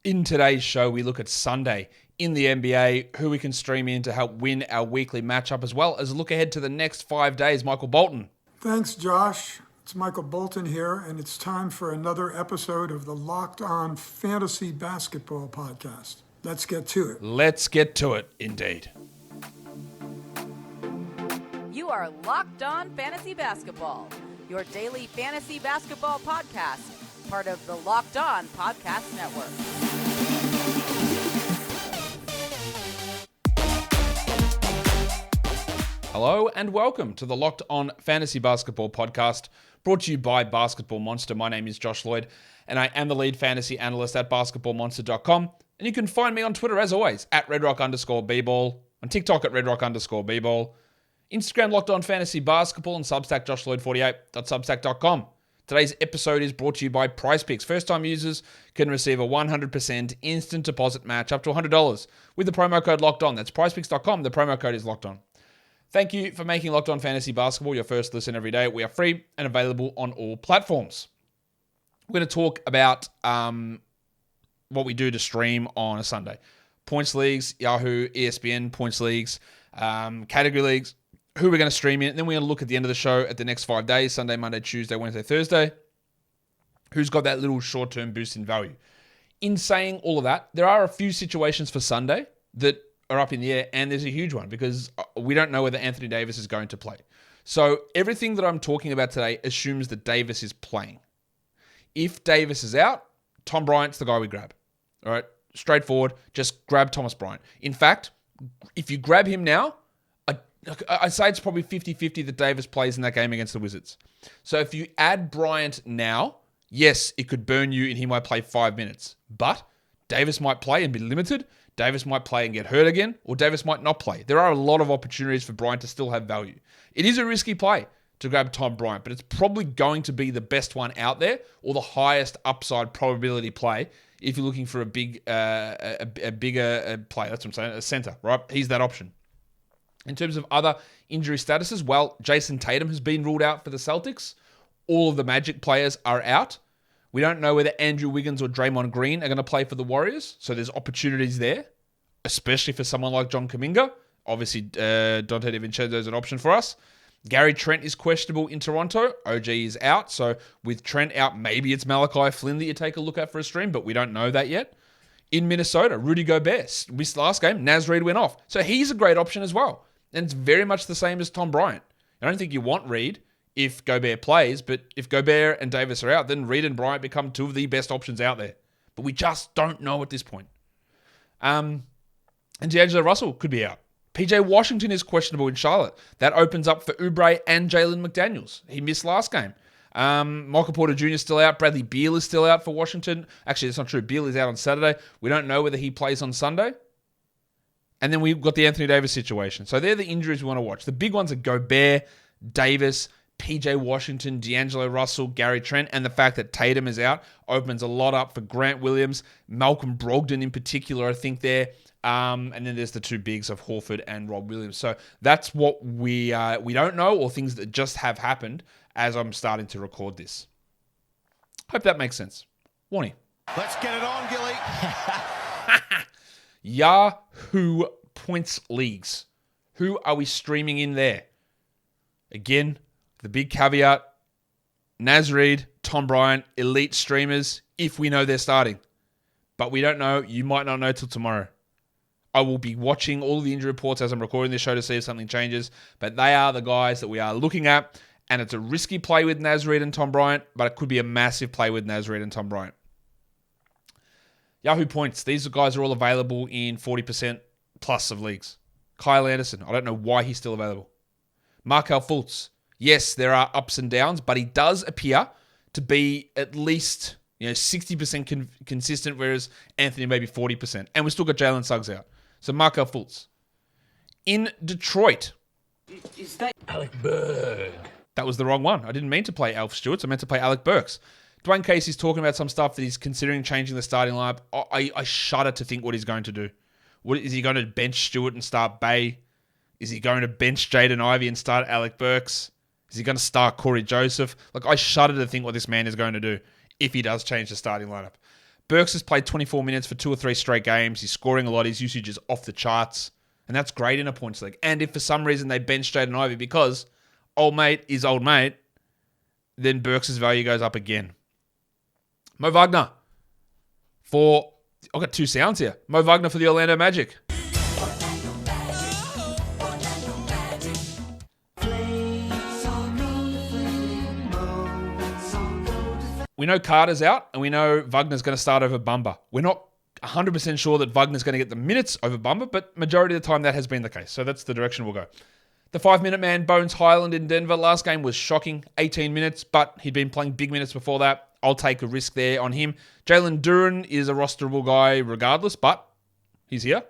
In today's show, we look at Sunday in the NBA, who we can stream in to help win our weekly matchup, as well as look ahead to the next 5 days. Michael Bolton. Thanks, Josh. It's Michael Bolton here, and it's time for another episode of the Locked On Fantasy Basketball Podcast. Let's get to it. Let's get to it, indeed. You are Locked On Fantasy Basketball, your daily fantasy basketball podcast, part of the Locked On Podcast Network. Hello and welcome to the Locked On Fantasy Basketball Podcast, brought to you by Basketball Monster. My name is Josh Lloyd, and I am the lead fantasy analyst at basketballmonster.com. And you can find me on Twitter, as always, at redrock_bball, on TikTok at redrock_bball, Instagram Locked On Fantasy Basketball, and Substack joshloyd48.substack.com. Today's episode is brought to you by PrizePicks. First-time users can receive a 100% instant deposit match up to $100 with the promo code Locked On. That's PrizePicks.com. The promo code is Locked On. Thank you for making Locked On Fantasy Basketball your first listen every day. We are free and available on all platforms. We're going to talk about what we do to stream on a Sunday. Points leagues, Yahoo, ESPN, points leagues, category leagues, who we're going to stream in. And then we're going to look at the end of the show at the next 5 days, Sunday, Monday, Tuesday, Wednesday, Thursday. Who's got that little short-term boost in value? In saying all of that, there are a few situations for Sunday that are up in the air, and there's a huge one because we don't know whether Anthony Davis is going to play. So everything that I'm talking about today assumes that Davis is playing. If Davis is out, Tom Bryant's the guy we grab. All right, straightforward, just grab Thomas Bryant. In fact, if you grab him now, I'd say it's probably 50-50 that Davis plays in that game against the Wizards. So if you add Bryant now, yes, it could burn you and he might play 5 minutes. But Davis might play and be limited. Davis might play and get hurt again, or Davis might not play. There are a lot of opportunities for Bryant to still have value. It is a risky play to grab Tom Bryant, but it's probably going to be the best one out there, or the highest upside probability play if you're looking for a bigger play. That's what I'm saying, a center, right? He's that option. In terms of other injury statuses, well, Jason Tatum has been ruled out for the Celtics. All of the Magic players are out. We don't know whether Andrew Wiggins or Draymond Green are going to play for the Warriors, so there's opportunities there, especially for someone like John Kuminga. Obviously, Dante DiVincenzo is an option for us. Gary Trent is questionable in Toronto. OG is out, so with Trent out, maybe it's Malachi Flynn that you take a look at for a stream, but we don't know that yet. In Minnesota, Rudy Gobert missed last game. Naz Reid went off, so he's a great option as well. And it's very much the same as Tom Bryant. I don't think you want Reid if Gobert plays, but if Gobert and Davis are out, then Reid and Bryant become two of the best options out there. But we just don't know at this point. And D'Angelo Russell could be out. PJ Washington is questionable in Charlotte. That opens up for Oubre and Jalen McDaniels. He missed last game. Michael Porter Jr. is still out. Bradley Beal is still out for Washington. Actually, that's not true. Beal is out on Saturday. We don't know whether he plays on Sunday. And then we've got the Anthony Davis situation. So they're the injuries we want to watch. The big ones are Gobert, Davis, PJ Washington, D'Angelo Russell, Gary Trent, and the fact that Tatum is out opens a lot up for Grant Williams, Malcolm Brogdon in particular, I think there. And then there's the two bigs of Horford and Rob Williams. So that's what we don't know, or things that just have happened as I'm starting to record this. Hope that makes sense. Warnie. Let's get it on, Gilly. Yahoo Points Leagues. Who are we streaming in there? Again, the big caveat, Naz Reid, Tom Bryant, elite streamers, if we know they're starting. But we don't know. You might not know till tomorrow. I will be watching all the injury reports as I'm recording this show to see if something changes. But they are the guys that we are looking at. And it's a risky play with Naz Reid and Tom Bryant, but it could be a massive play with Naz Reid and Tom Bryant. Yahoo Points. These guys are all available in 40% plus of leagues. Kyle Anderson. I don't know why he's still available. Markelle Fultz. Yes, there are ups and downs, but he does appear to be at least 60% consistent, whereas Anthony maybe 40%. And we've still got Jalen Suggs out. So Markelle Fultz. In Detroit. Is that Alec Burks? That was the wrong one. I didn't mean to play Alf Stewart's. I meant to play Alec Burks. Dwayne Casey's talking about some stuff that he's considering changing the starting lineup. I shudder to think what he's going to do. Is he going to bench Stewart and start Bay? Is he going to bench Jaden Ivey and start Alec Burks? Is he going to start Corey Joseph? I shudder to think what this man is going to do if he does change the starting lineup. Burks has played 24 minutes for 2 or 3 straight games. He's scoring a lot. His usage is off the charts. And that's great in a points league. And if for some reason they bench Jaden Ivey because old mate is old mate, then Burks' value goes up again. Mo Wagner I've got 2 sounds here. Mo Wagner for the Orlando Magic. We know Carter's out, and we know Wagner's going to start over Bumba. We're not 100% sure that Wagner's going to get the minutes over Bumba, but majority of the time that has been the case. So that's the direction we'll go. The 5-minute man, Bones Highland in Denver. Last game was shocking, 18 minutes, but he'd been playing big minutes before that. I'll take a risk there on him. Jalen Duren is a rosterable guy regardless, but he's here.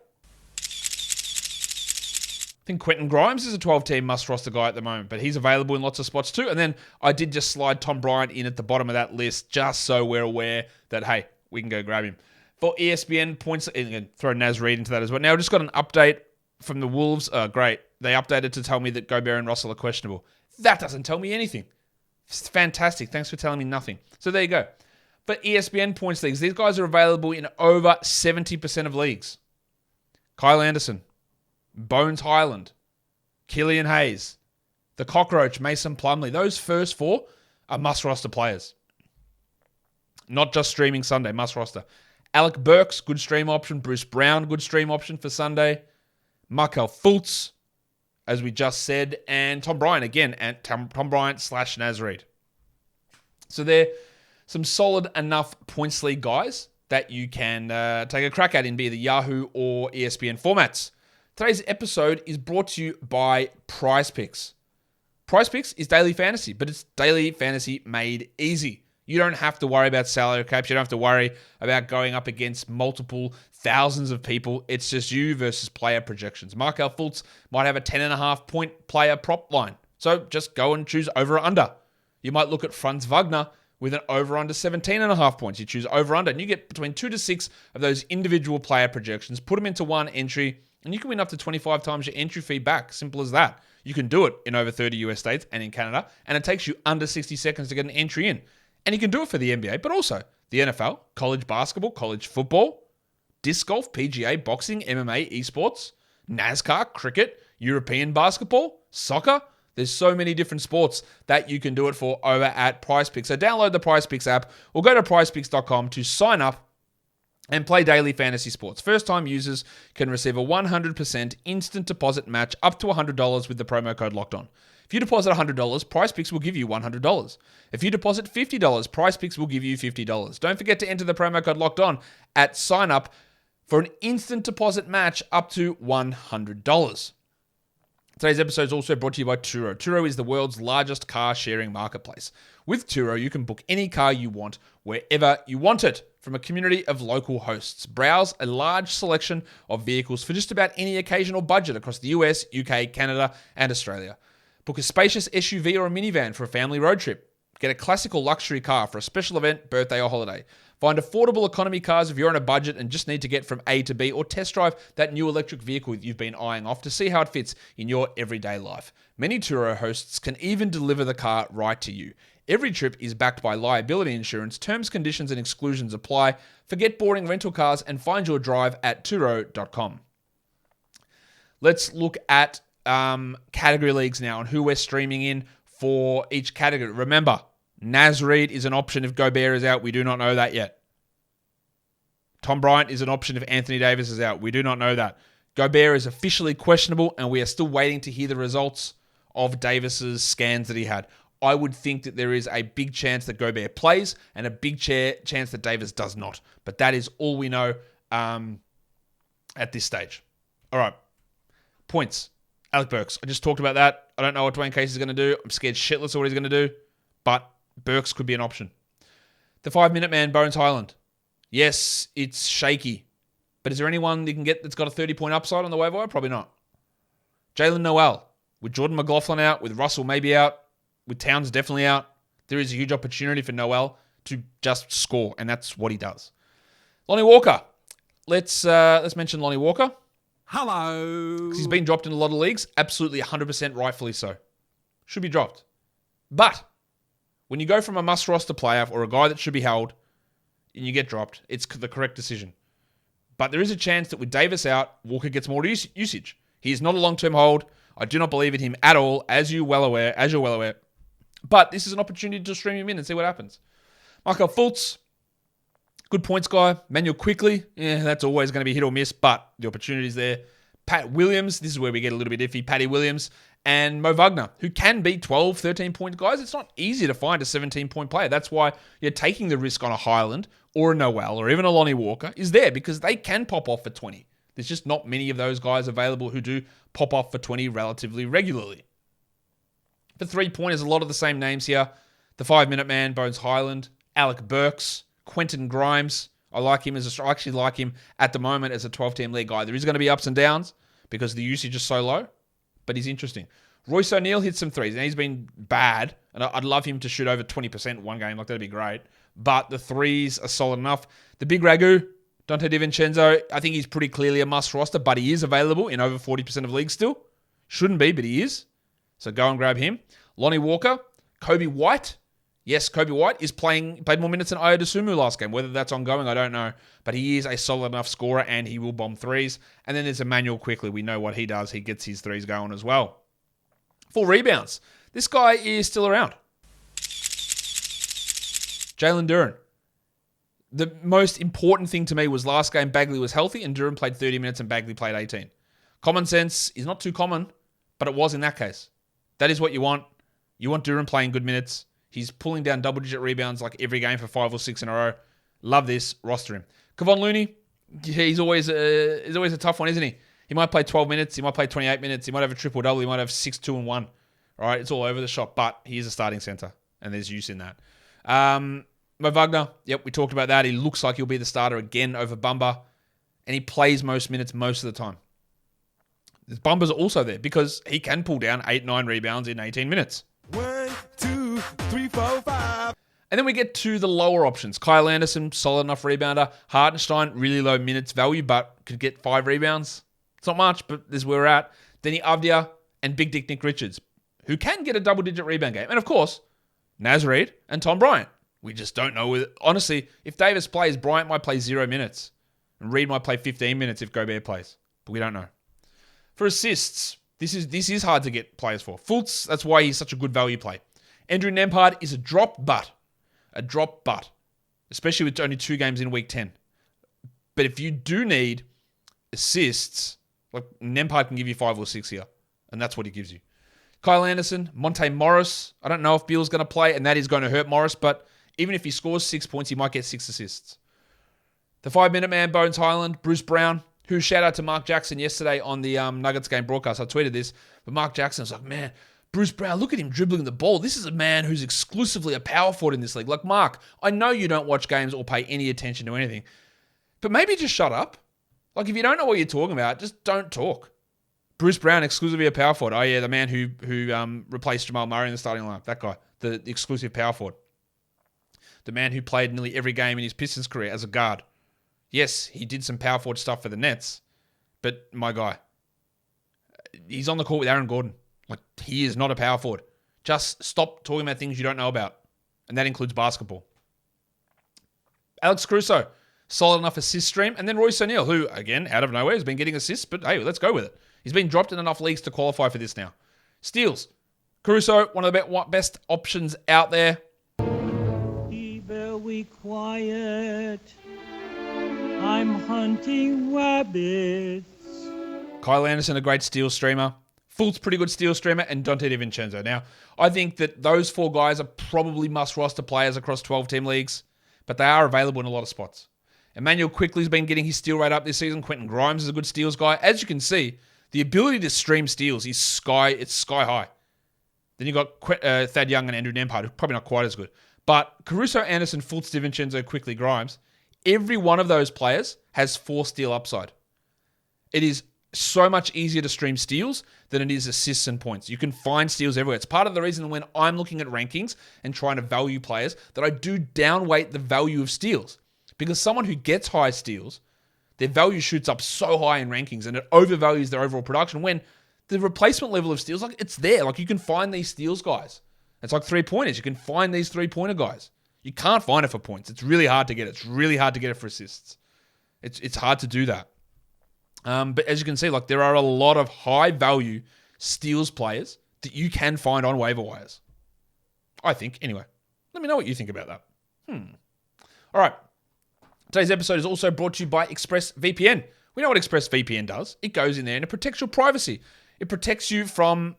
I think Quentin Grimes is a 12-team must-roster guy at the moment, but he's available in lots of spots too. And then I did just slide Tom Bryant in at the bottom of that list just so we're aware that, hey, we can go grab him. For ESPN points, and throw Naz Reid into that as well. Now, I just got an update from the Wolves. Great. They updated to tell me that Gobert and Russell are questionable. That doesn't tell me anything. It's fantastic. Thanks for telling me nothing. So there you go. For ESPN points leagues, these guys are available in over 70% of leagues. Kyle Anderson, Bones Highland, Killian Hayes, the Cockroach, Mason Plumlee. Those first 4 are must-roster players. Not just streaming Sunday, must-roster. Alec Burks, good stream option. Bruce Brown, good stream option for Sunday. Markelle Fultz, as we just said. And Tom Bryant, again. And Tom Bryant / Naz Reid. So they're some solid enough points league guys that you can take a crack at in be the Yahoo or ESPN formats. Today's episode is brought to you by PrizePicks. PrizePicks is daily fantasy, but it's daily fantasy made easy. You don't have to worry about salary caps. You don't have to worry about going up against multiple thousands of people. It's just you versus player projections. Markelle Fultz might have a 10.5 point player prop line. So just go and choose over or under. You might look at Franz Wagner with an over under 17.5 points. You choose over under and you get between 2 to 6 of those individual player projections. Put them into one entry and you can win up to 25 times your entry fee back. Simple as that. You can do it in over 30 US states and in Canada. And it takes you under 60 seconds to get an entry in. And you can do it for the NBA, but also the NFL, college basketball, college football, disc golf, PGA, boxing, MMA, esports, NASCAR, cricket, European basketball, soccer. There's so many different sports that you can do it for over at PrizePicks. So download the PrizePicks app or go to prizepicks.com to sign up and play daily fantasy sports. First-time users can receive a 100% instant deposit match up to $100 with the promo code LOCKEDON. If you deposit $100, PrizePicks will give you $100. If you deposit $50, PrizePicks will give you $50. Don't forget to enter the promo code LOCKEDON at sign up for an instant deposit match up to $100. Today's episode is also brought to you by Turo. Turo is the world's largest car sharing marketplace. With Turo, you can book any car you want wherever you want it from a community of local hosts. Browse a large selection of vehicles for just about any occasion or budget across the US, UK, Canada, and Australia. Book a spacious SUV or a minivan for a family road trip. Get a classical luxury car for a special event, birthday, or holiday. Find affordable economy cars if you're on a budget and just need to get from A to B, or test drive that new electric vehicle you've been eyeing off to see how it fits in your everyday life. Many Turo hosts can even deliver the car right to you. Every trip is backed by liability insurance. Terms, conditions, and exclusions apply. Forget boarding rental cars and find your drive at Turo.com. Let's look at category leagues now and who we're streaming in for each category. Remember, Naz Reid is an option if Gobert is out. We do not know that yet. Tom Bryant is an option if Anthony Davis is out. We do not know that. Gobert is officially questionable, and we are still waiting to hear the results of Davis's scans that he had. I would think that there is a big chance that Gobert plays and a big chance that Davis does not. But that is all we know at this stage. All right. Points. Alec Burks. I just talked about that. I don't know what Dwayne Casey is going to do. I'm scared shitless of what he's going to do. But Burks could be an option. The 5-minute man, Bones Highland. Yes, it's shaky. But is there anyone you can get that's got a 30-point upside on the waiver wire? Probably not. Jalen Noel. With Jordan McLaughlin out, with Russell maybe out, with Towns definitely out, there is a huge opportunity for Noel to just score, and that's what he does. Lonnie Walker. Let's mention Lonnie Walker. Hello. Because he's been dropped in a lot of leagues. Absolutely 100% rightfully so. Should be dropped. But when you go from a must-roster player or a guy that should be held and you get dropped. It's the correct decision. But there is a chance that with Davis out, Walker gets more usage. He is not a long-term hold. I do not believe in him at all, as you're well aware. But this is an opportunity to stream him in and see what happens. Markelle Fultz, good points guy. Manuel quickly, that's always going to be hit or miss, but the opportunity's there. Pat Williams, this is where we get a little bit iffy. Patty Williams and Mo Wagner, who can be 12, 13-point guys. It's not easy to find a 17-point player. That's why you're taking the risk on a Highland or a Noel or even a Lonnie Walker is there because they can pop off for 20. There's just not many of those guys available who do pop off for 20 relatively regularly. For 3-pointers, a lot of the same names here. The 5-minute man, Bones Highland, Alec Burks, Quentin Grimes. I actually like him at the moment as a 12-team league guy. There is going to be ups and downs because the usage is so low, but he's interesting. Royce O'Neal hit some threes, and he's been bad, and I'd love him to shoot over 20% one game. Like, that'd be great. But the threes are solid enough. The big Ragu, Dante DiVincenzo, I think he's pretty clearly a must roster, but he is available in over 40% of leagues still. Shouldn't be, but he is. So go and grab him. Lonnie Walker, Kobe White. Yes, Kobe White played more minutes than Ayo Dosunmu last game. Whether that's ongoing, I don't know. But he is a solid enough scorer, and he will bomb threes. And then there's Emmanuel quickly. We know what he does. He gets his threes going as well. 4 rebounds. This guy is still around. Jalen Duren. The most important thing to me was last game Bagley was healthy, and Duren played 30 minutes and Bagley played 18. Common sense is not too common, but it was in that case. That is what you want. You want Duren playing good minutes. He's pulling down double-digit rebounds like every game for 5 or 6 in a row. Love this. Roster him. Kevon Looney, he's always a tough one, isn't he? He might play 12 minutes. He might play 28 minutes. He might have a triple-double. He might have 6, 2, and 1. All right, it's all over the shop, but he is a starting center, and there's use in that. Mo Wagner, yep, we talked about that. He looks like he'll be the starter again over Bumba, and he plays most minutes most of the time. The Bumbas are also there because he can pull down 8, 9 rebounds in 18 minutes. 1, 2, 3, 4, 5. And then we get to the lower options. Kyle Anderson, solid enough rebounder. Hartenstein, really low minutes value, but could get 5 rebounds. It's not much, but this is where we're at. Denny Avdia and Big Dick Nick Richards, who can get a double-digit rebound game. And of course, Naz Reid and Tom Bryant. We just don't know. Honestly, if Davis plays, Bryant might play 0 minutes. And Reid might play 15 minutes if Gobert plays. But we don't know. For assists, this is hard to get players for. Fultz, that's why he's such a good value play. Andrew Nembhard is a drop butt. Especially with only 2 games in week 10. But if you do need assists, like Nembhard can give you 5 or 6 here. And that's what he gives you. Kyle Anderson, Monte Morris. I don't know if Beal's going to play, and that is going to hurt Morris, but even if he scores 6 points, he might get 6 assists. The 5-minute man, Bones Highland, Bruce Brown, who shout out to Mark Jackson yesterday on the Nuggets game broadcast. I tweeted this, but Mark Jackson was like, man, Bruce Brown, look at him dribbling the ball. This is a man who's exclusively a power forward in this league. Like, Mark, I know you don't watch games or pay any attention to anything, but maybe just shut up. Like, if you don't know what you're talking about, just don't talk. Bruce Brown, exclusively a power forward. Oh, yeah, the man who replaced Jamal Murray in the starting lineup. That guy, the exclusive power forward. The man who played nearly every game in his Pistons career as a guard. Yes, he did some power forward stuff for the Nets, but my guy, he's on the court with Aaron Gordon. Like, he is not a power forward. Just stop talking about things you don't know about, and that includes basketball. Alex Caruso, solid enough assist stream, and then Royce O'Neal, who, again, out of nowhere, has been getting assists, but hey, let's go with it. He's been dropped in enough leagues to qualify for this now. Steals. Caruso, one of the best options out there. Be very quiet. I'm hunting rabbits. Kyle Anderson, a great steal streamer. Fultz, pretty good steal streamer, and Dante DiVincenzo. Now, I think that those 4 guys are probably must-roster players across 12-team leagues, but they are available in a lot of spots. Emmanuel quickly's been getting his steal rate up this season. Quentin Grimes is a good steals guy. As you can see, the ability to stream steals is sky high. Then you've got Thad Young and Andrew Nembhard, who are probably not quite as good. But Caruso, Anderson, Fultz, DiVincenzo, quickly, Grimes, every one of those players has 4 steal upside. It is so much easier to stream steals than it is assists and points. You can find steals everywhere. It's part of the reason when I'm looking at rankings and trying to value players that I do downweight the value of steals. Because someone who gets high steals, their value shoots up so high in rankings and it overvalues their overall production when the replacement level of steals, like, it's there. Like, you can find these steals guys. It's like 3-pointers. You can find these 3-pointer guys. You can't find it for points. It's really hard to get it. It's really hard to get it for assists. It's hard to do that. But as you can see, like there are a lot of high-value steals players that you can find on waiver wires. I think, anyway. Let me know what you think about that. All right. Today's episode is also brought to you by ExpressVPN. We know what ExpressVPN does. It goes in there and it protects your privacy. It protects you from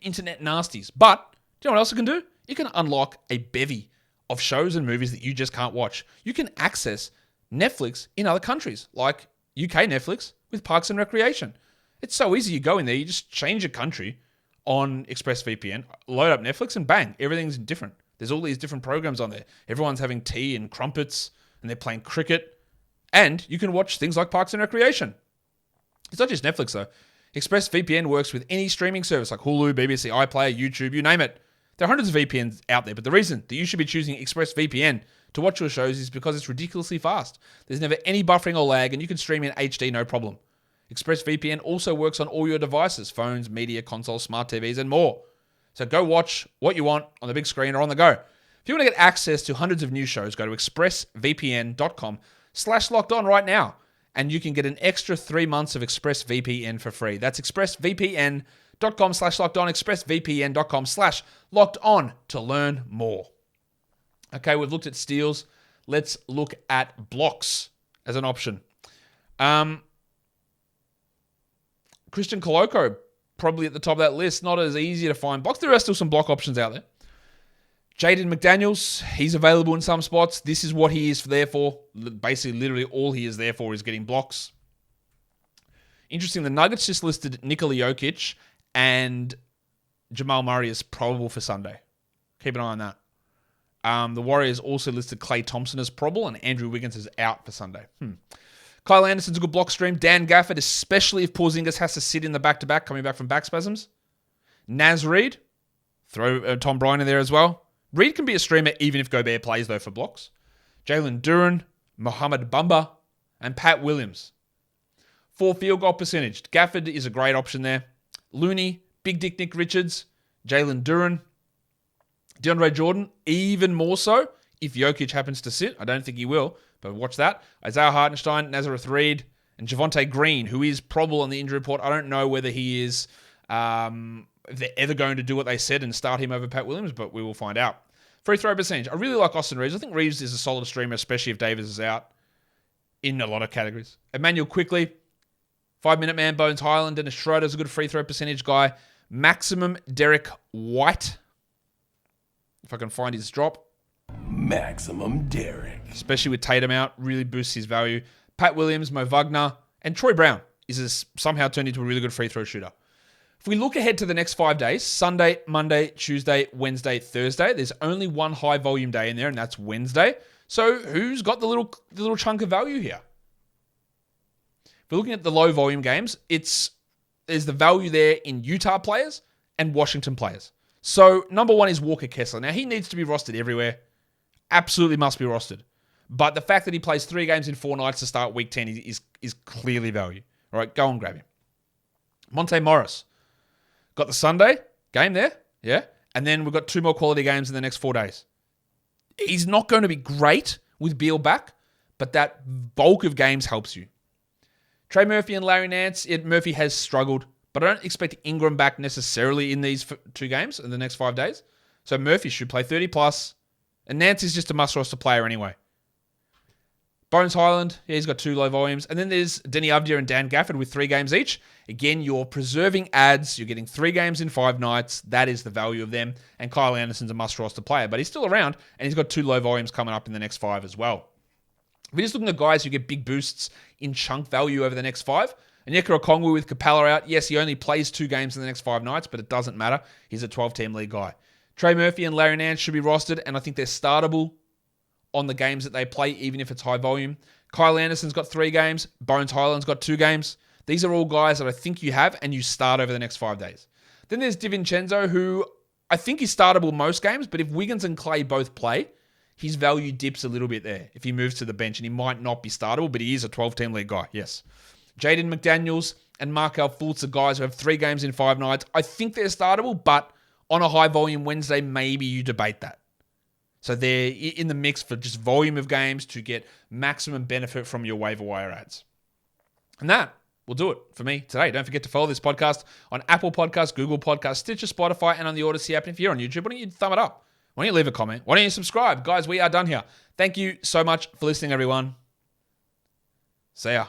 internet nasties. But do you know what else it can do? It can unlock a bevy of shows and movies that you just can't watch. You can access Netflix in other countries, like UK Netflix with Parks and Recreation. It's so easy. You go in there, you just change your country on ExpressVPN, load up Netflix, and bang, everything's different. There's all these different programs on there. Everyone's having tea and crumpets, and they're playing cricket. And you can watch things like Parks and Recreation. It's not just Netflix, though. ExpressVPN works with any streaming service like Hulu, BBC, iPlayer, YouTube, you name it. There are hundreds of VPNs out there, but the reason that you should be choosing ExpressVPN to watch your shows is because it's ridiculously fast. There's never any buffering or lag, and you can stream in HD no problem. ExpressVPN also works on all your devices, phones, media, consoles, smart TVs, and more. So go watch what you want on the big screen or on the go. If you want to get access to hundreds of new shows, go to expressvpn.com/lockedon right now, and you can get an extra 3 months of ExpressVPN for free. That's expressvpn.com/lockedon, expressvpn.com/lockedon to learn more. Okay, we've looked at steals. Let's look at blocks as an option. Christian Coloco, probably at the top of that list. Not as easy to find blocks. There are still some block options out there. Jaden McDaniels, he's available in some spots. This is what he is there for. Basically, literally all he is there for is getting blocks. Interesting, the Nuggets just listed Nikola Jokic and Jamal Murray as probable for Sunday. Keep an eye on that. The Warriors also listed Klay Thompson as probable, and Andrew Wiggins is out for Sunday. Kyle Anderson's a good block stream. Dan Gafford, especially if Porzingis has to sit in the back-to-back coming back from back spasms. Naz Reid, throw Tom Bryant in there as well. Reid can be a streamer even if Gobert plays, though, for blocks. Jalen Duren, Mohamed Bamba, and Pat Williams. For field goal percentage, Gafford is a great option there. Looney, Big Dick Nick Richards, Jalen Duren, DeAndre Jordan, even more so if Jokic happens to sit. I don't think he will, but watch that. Isaiah Hartenstein, Nazareth Reed, and Javonte Green, who is probable on the injury report. I don't know whether he is, if they're ever going to do what they said and start him over Pat Williams, but we will find out. Free throw percentage. I really like Austin Reeves. I think Reeves is a solid streamer, especially if Davis is out in a lot of categories. Emmanuel Quickly, 5-minute man, Bones Highland, Dennis Schroeder's a good free throw percentage guy. Maximum Derek White, if I can find his drop. Maximum Derek. Especially with Tatum out, really boosts his value. Pat Williams, Mo Wagner, and Troy Brown is somehow turned into a really good free throw shooter. If we look ahead to the next 5 days, Sunday, Monday, Tuesday, Wednesday, Thursday, there's only one high volume day in there, and that's Wednesday. So who's got the little chunk of value here? If we're looking at the low volume games, there's the value there in Utah players and Washington players. So number one is Walker Kessler. Now he needs to be rostered everywhere. Absolutely must be rostered. But the fact that he plays 3 games in 4 nights to start week 10 is clearly value. All right, go and grab him. Monte Morris. Got the Sunday game there, yeah? And then we've got 2 more quality games in the next 4 days. He's not going to be great with Beal back, but that bulk of games helps you. Trey Murphy and Larry Nance, Murphy has struggled, but I don't expect Ingram back necessarily in these 2 games in the next 5 days. So Murphy should play 30 plus, and Nance is just a must-roster player anyway. Bones Highland, yeah, he's got 2 low volumes. And then there's Denny Avdia and Dan Gafford with 3 games each. Again, you're preserving ads. You're getting 3 games in 5 nights. That is the value of them. And Kyle Anderson's a must-roster player, but he's still around, and he's got 2 low volumes coming up in the next 5 as well. If we're just looking at guys who get big boosts in chunk value over the next 5, Onyeka Okongwu with Capella out, yes, he only plays 2 games in the next 5 nights, but it doesn't matter. He's a 12-team league guy. Trey Murphy and Larry Nance should be rostered, and I think they're startable on the games that they play, even if it's high volume. Kyle Anderson's got 3 games. Bones Highland's got 2 games. These are all guys that I think you have and you start over the next 5 days. Then there's DiVincenzo, who I think is startable most games, but if Wiggins and Clay both play, his value dips a little bit there if he moves to the bench, and he might not be startable, but he is a 12-team league guy, yes. Jaden McDaniels and Markelle Fultz are guys who have 3 games in 5 nights. I think they're startable, but on a high-volume Wednesday, maybe you debate that. So they're in the mix for just volume of games to get maximum benefit from your waiver wire ads. And that will do it for me today. Don't forget to follow this podcast on Apple Podcasts, Google Podcasts, Stitcher, Spotify, and on the Odyssey app. And if you're on YouTube, why don't you thumb it up? Why don't you leave a comment? Why don't you subscribe? Guys, we are done here. Thank you so much for listening, everyone. See ya.